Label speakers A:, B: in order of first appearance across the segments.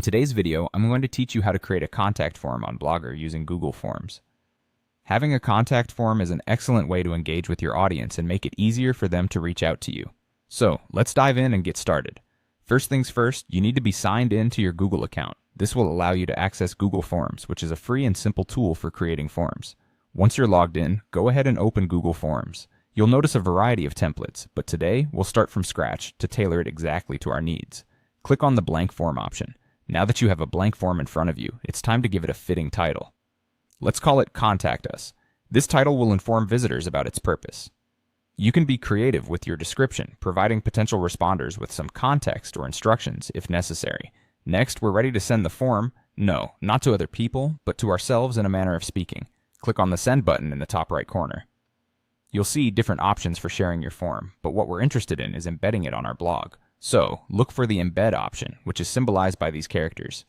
A: In today's video, I'm going to teach you how to create a contact form on Blogger using Google Forms. Having a contact form is an excellent way to engage with your audience and make it easier for them to reach out to you. So, let's dive in and get started. First things first, you need to be signed in to your Google account. This will allow you to access Google Forms, which is a free and simple tool for creating forms. Once you're logged in, go ahead and open Google Forms. You'll notice a variety of templates, but today we'll start from scratch to tailor it exactly to our needs. Click on the blank form option. Now that you have a blank form in front of you, it's time to give it a fitting title. Let's call it Contact Us. This title will inform visitors about its purpose. You can be creative with your description, providing potential responders with some context or instructions if necessary. Next, we're ready to send the form, no, not to other people, but to ourselves in a manner of speaking. Click on the Send button in the top right corner. You'll see different options for sharing your form, but what we're interested in is embedding it on our blog. So, look for the Embed option, which is symbolized by these characters.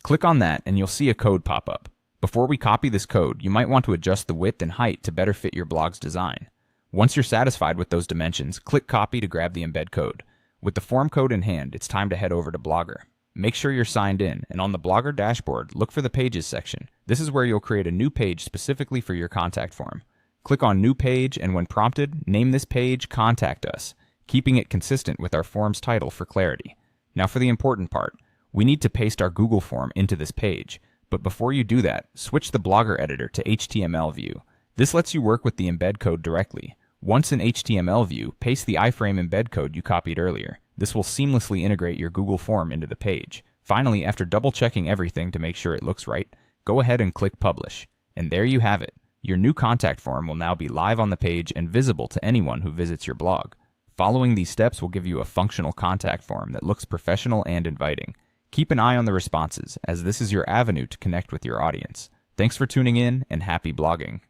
A: Click on that and you'll see a code pop up. Before we copy this code, you might want to adjust the width and height to better fit your blog's design. Once you're satisfied with those dimensions, click Copy to grab the embed code. With the form code in hand, it's time to head over to Blogger. Make sure you're signed in, and on the Blogger dashboard, look for the Pages section. This is where you'll create a new page specifically for your contact form. Click on New Page, and when prompted, name this page Contact Us, keeping it consistent with our form's title for clarity. Now for the important part. We need to paste our Google form into this page, but before you do that, switch the Blogger editor to HTML view. This lets you work with the embed code directly. Once in HTML view, paste the iframe embed code you copied earlier. This will seamlessly integrate your Google form into the page. Finally, after double checking everything to make sure it looks right, go ahead and click Publish. And there you have it. Your new contact form will now be live on the page and visible to anyone who visits your blog. Following these steps will give you a functional contact form that looks professional and inviting. Keep an eye on the responses, as this is your avenue to connect with your audience. Thanks for tuning in, and happy blogging.